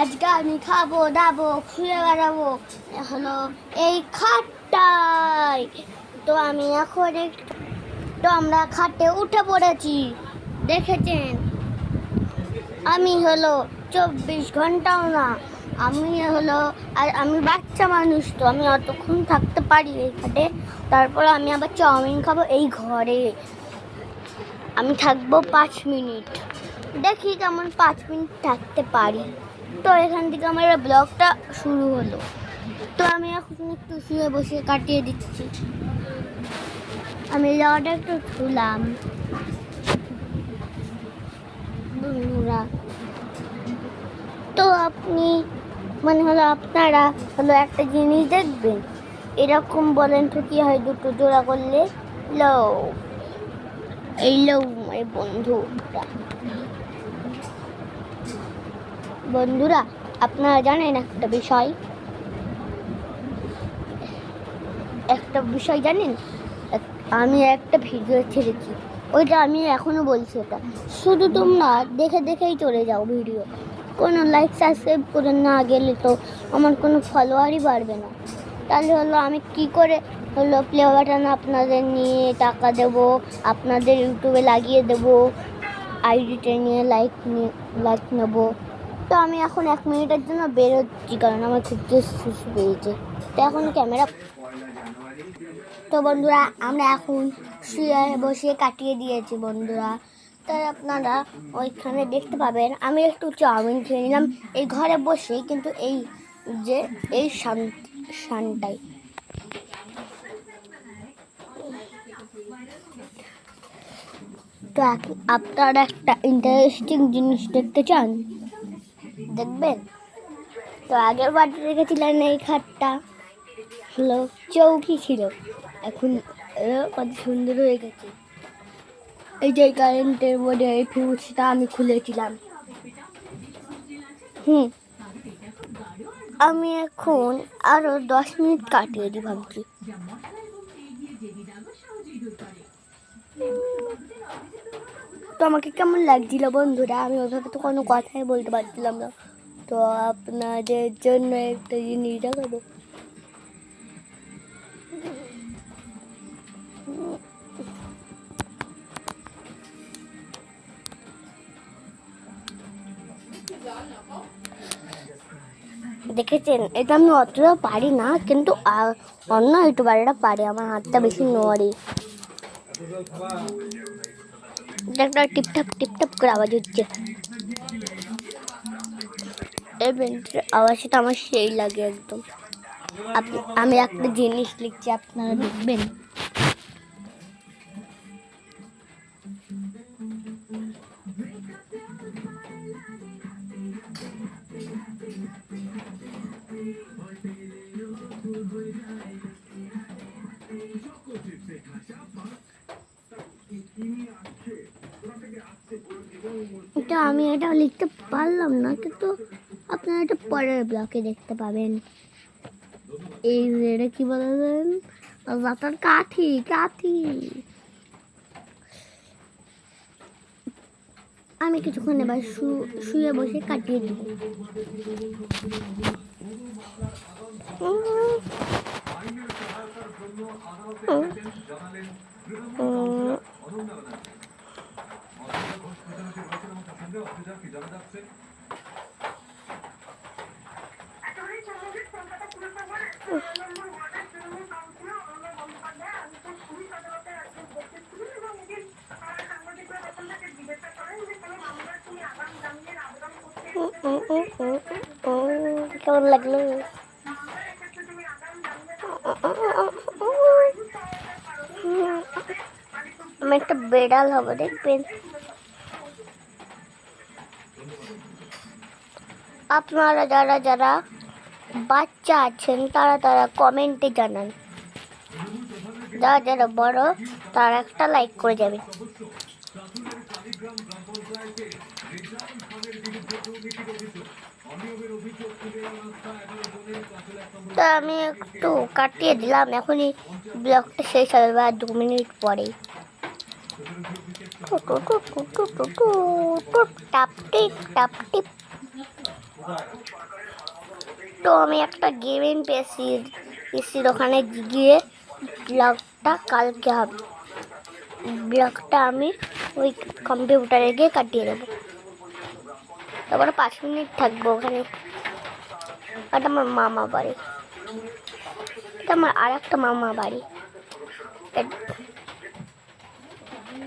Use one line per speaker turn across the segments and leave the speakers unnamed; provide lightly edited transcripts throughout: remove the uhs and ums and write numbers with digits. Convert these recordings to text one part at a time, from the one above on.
আজকে আমি খাবো দাবো খুঁজে বেড়াবো হলো এই খাটটাই। তো আমি এখন তো আমরা খাটে উঠে পড়েছি, দেখেছেন। আমি হলো 24 ঘন্টাও না, আমি হলো আর আমি বাচ্চা মানুষ, তো আমি অতক্ষণ থাকতে পারি এই খাটে। তারপর আমি আবার চাউমিন খাবো এই ঘরে। আমি থাকবো 5 মিনিট, দেখি কেমন 5 মিনিট থাকতে পারি। তো এখান থেকে আমার ব্লগটা শুরু হলো। তো আমি এখন একটু শুয়ে বসে কাটিয়ে দিচ্ছি। আমি জায়গাটা একটু ধুলাম বন্ধুরা। তো আপনি হলো আপনারা হলো একটা জিনিস দেখবেন, এরকম বলেন তো কি হয় দুটো জোড়া করলে? লও এই লও আমার বন্ধুরা আপনারা জানেন একটা বিষয় জানেন? আমি একটা ভিডিও ছেড়েছি, ওইটা আমি এখনো বলছি, ওটা শুধু তোমরা দেখেই চলে যাও ভিডিও। কোনো লাইক সাবস্ক্রাইব করে না গেলে তো আমার কোনো ফলোয়ারই বাড়বে না। তাহলে হলো আমি কি করে হলো প্লে বাটন আপনাদের নিয়ে টাকা দেব, আপনাদের ইউটিউবে লাগিয়ে দেব, আইডিতে নিয়ে লাইক নেবো। তো আমি এখন 1 মিনিটের জন্য বেরোচ্ছি, কারণ আমার খুব সুস্থ পেয়েছে। তো এখন ক্যামেরা। তো বন্ধুরা আমরা এখন শুয়ে বসে কাটিয়ে দিয়েছি বন্ধুরা। তাই আপনারা ওইখানে দেখতে পাবেন আমি একটু চাউমিন খেয়ে নিলাম এই ঘরে বসে, কিন্তু এই শানটাই। তো আপনারা একটা ইন্টারেস্টিং জিনিস দেখতে চান? দেখবেন। তো আগের বাড়িতে রেখেছিলেন এই খাটটা হলো চৌকি ছিল, এখন কত সুন্দর হয়ে গেছে। এই যে কারেন্টের বোর্ডে এই ফিউজটা আমি খুলেছিলাম। আমি এখন আরো 10 মিনিট কাটিয়ে দিই ভাবছি। তো আমাকে কেমন লাগছিল বন্ধুরা? আমি ওইভাবে তো কোনো কথাই বলতে পারছিলাম না। তো আপনাদের জন্য একটা জিনিস দেখাবো। দেখেছেন, এটা আমি অতটা পারি না, কিন্তু অন্য ইউটিউবাররা পারে, আমার হাতটা বেশি নড়ে। একটা টিপটাপ করে আওয়াজ হচ্ছে, এই বেঞ্চের আওয়াজটা আমার সেই লাগে একদম। আমি একটা জিনিস লিখছি, আপনারা দেখবেন। আমি এটা লিখতে পারলাম না, কিন্তু আপনারা এটা পরের ব্লকে দেখতে পাবেন। এই এটা কি বলবেন? রাতার কাঠি। আমি কিছুক্ষণ এবার শুয়ে বসে কাটিয়ে দিব। কেমন লাগলো? আমি একটা বেড়াল হবো, দেখবেন। আপনারা যারা বাচ্চা আছেন তারা কমেন্টে জানান। যারা বড় তারা একটা লাইক করে যাবে। তো আমি একটু কাটিয়ে দিলাম, এখনই ব্লগটা শেষ হবে বা 2 মিনিট পরেই। টাপ টিপ। তো আমি একটা গেমিং পিসির ওখানে গিয়ে ব্লগটা কালকে হবে। ব্লগটা আমি ওই কম্পিউটারে গিয়ে কাটিয়ে দেবো। তারপরে 5 মিনিট থাকবো ওখানে। এটা আমার মামা বাড়ি, এটা আমার আর একটা মামা বাড়ি।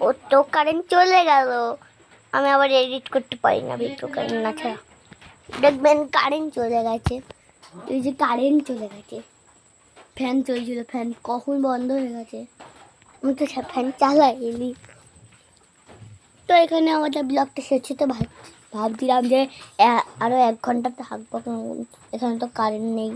ও তো কারেন্ট চলে গেল, আমি আবার এডিট করতে পারি না ভিডিও কারেন্ট না ছাড়া। দেখবেন কারেন্ট চলে গেছে, এই যে কারেন্ট চলে গেছে। ফ্যান চলছিল, ফ্যান কখন বন্ধ হয়ে গেছে। আমি তো ফ্যান চালাইনি। তো এখানে আমাদের ব্লগটা শেষ হতে ভাবছিলাম যে আরও 1 ঘন্টা থাকবো, এখানে তো কারেন্ট নেই।